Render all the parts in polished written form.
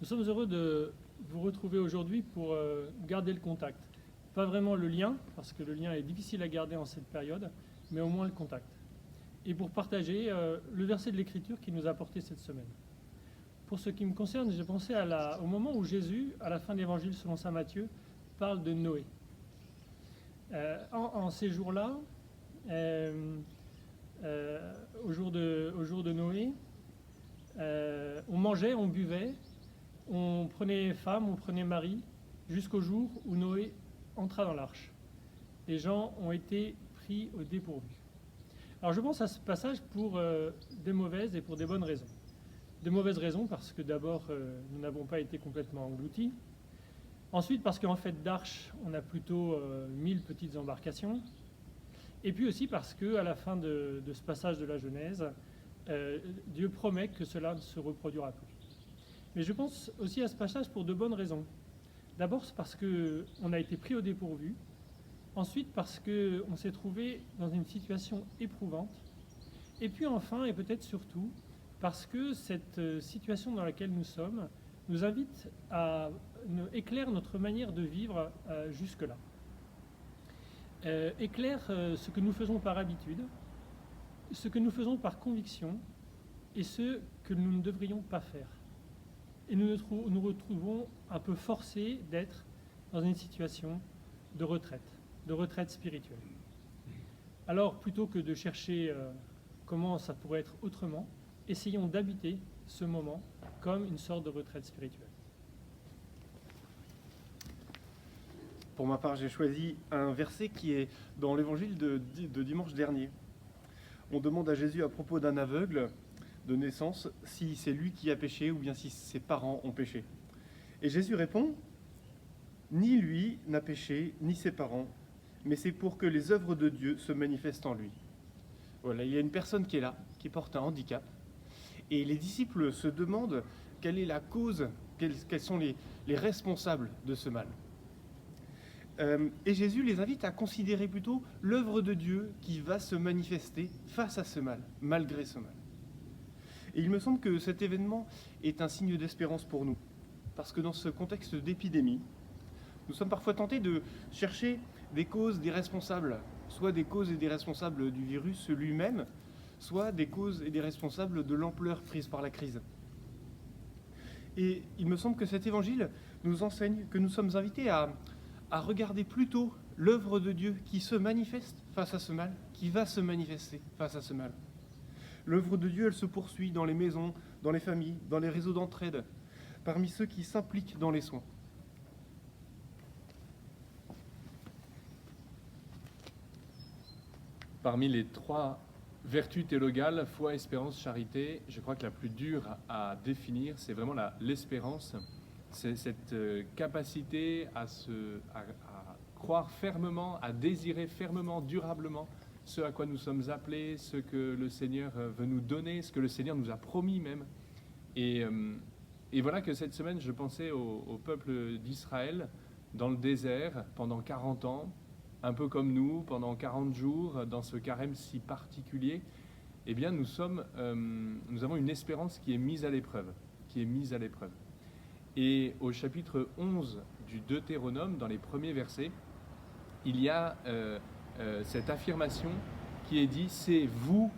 sommes heureux de vous retrouver aujourd'hui pour garder le contact. Pas vraiment le lien, parce que le lien est difficile à garder en cette période, mais au moins le contact. Et pour partager le verset de l'Écriture qui nous a apporté cette semaine. Pour ce qui me concerne, j'ai pensé au moment où Jésus, à la fin de l'Évangile selon saint Matthieu, parle de Noé. En ces jours-là, au jour de Noé, on mangeait, on buvait, on prenait femme, on prenait mari, jusqu'au jour où Noé entra dans l'arche. Les gens ont été pris au dépourvu. Alors je pense à ce passage pour des mauvaises et pour des bonnes raisons. De mauvaises raisons parce que d'abord, nous n'avons pas été complètement engloutis. Ensuite, parce qu'en fait d'arche, on a plutôt 1000 petites embarcations. Et puis aussi parce qu'à la fin de ce passage de la Genèse, Dieu promet que cela ne se reproduira plus. Mais je pense aussi à ce passage pour de bonnes raisons. D'abord, c'est parce qu'on a été pris au dépourvu. Ensuite, parce qu'on s'est trouvé dans une situation éprouvante. Et puis enfin, et peut-être surtout, parce que cette situation dans laquelle nous sommes nous invite éclaire notre manière de vivre jusque-là. Éclaire ce que nous faisons par habitude, ce que nous faisons par conviction et ce que nous ne devrions pas faire. Et nous nous retrouvons un peu forcés d'être dans une situation de retraite spirituelle. Alors, plutôt que de chercher comment ça pourrait être autrement, essayons d'habiter ce moment comme une sorte de retraite spirituelle. Pour ma part, j'ai choisi un verset qui est dans l'évangile de dimanche dernier. On demande à Jésus à propos d'un aveugle de naissance si c'est lui qui a péché ou bien si ses parents ont péché. Et Jésus répond, « Ni lui n'a péché, ni ses parents, mais c'est pour que les œuvres de Dieu se manifestent en lui. » Voilà, il y a une personne qui est là, qui porte un handicap, et les disciples se demandent quelle est la cause, quels sont les responsables de ce mal. Et Jésus les invite à considérer plutôt l'œuvre de Dieu qui va se manifester face à ce mal, malgré ce mal. Et il me semble que cet événement est un signe d'espérance pour nous, parce que dans ce contexte d'épidémie, nous sommes parfois tentés de chercher des causes, des responsables, soit des causes et des responsables du virus lui-même, soit des causes et des responsables de l'ampleur prise par la crise. Et il me semble que cet évangile nous enseigne que nous sommes invités à regarder plutôt l'œuvre de Dieu qui se manifeste face à ce mal, qui va se manifester face à ce mal. L'œuvre de Dieu, elle se poursuit dans les maisons, dans les familles, dans les réseaux d'entraide, parmi ceux qui s'impliquent dans les soins. Parmi les 3 vertus théologales, foi, espérance, charité, je crois que la plus dure à définir, c'est vraiment l'espérance. C'est cette capacité à croire fermement, à désirer fermement, durablement ce à quoi nous sommes appelés, ce que le Seigneur veut nous donner, ce que le Seigneur nous a promis même. Et voilà que cette semaine, je pensais au peuple d'Israël dans le désert pendant 40 ans, un peu comme nous, pendant 40 jours, dans ce carême si particulier. Eh bien, nous avons une espérance qui est mise à l'épreuve, Et au chapitre 11 du Deutéronome, dans les premiers versets, il y a cette affirmation qui est dit « C'est vous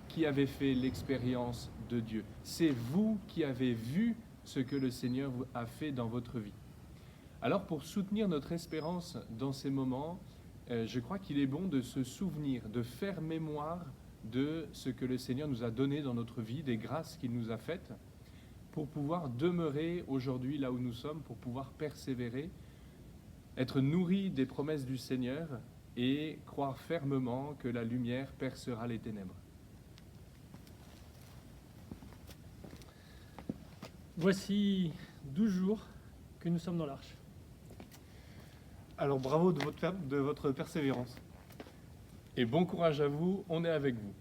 qui avez fait l'expérience de Dieu. C'est vous qui avez vu ce que le Seigneur a fait dans votre vie. » Alors pour soutenir notre espérance dans ces moments, je crois qu'il est bon de se souvenir, de faire mémoire de ce que le Seigneur nous a donné dans notre vie, des grâces qu'il nous a faites, pour pouvoir demeurer aujourd'hui là où nous sommes, pour pouvoir persévérer, être nourris des promesses du Seigneur et croire fermement que la lumière percera les ténèbres. Voici 12 jours que nous sommes dans l'arche. Alors bravo de votre persévérance. Et bon courage à vous, on est avec vous.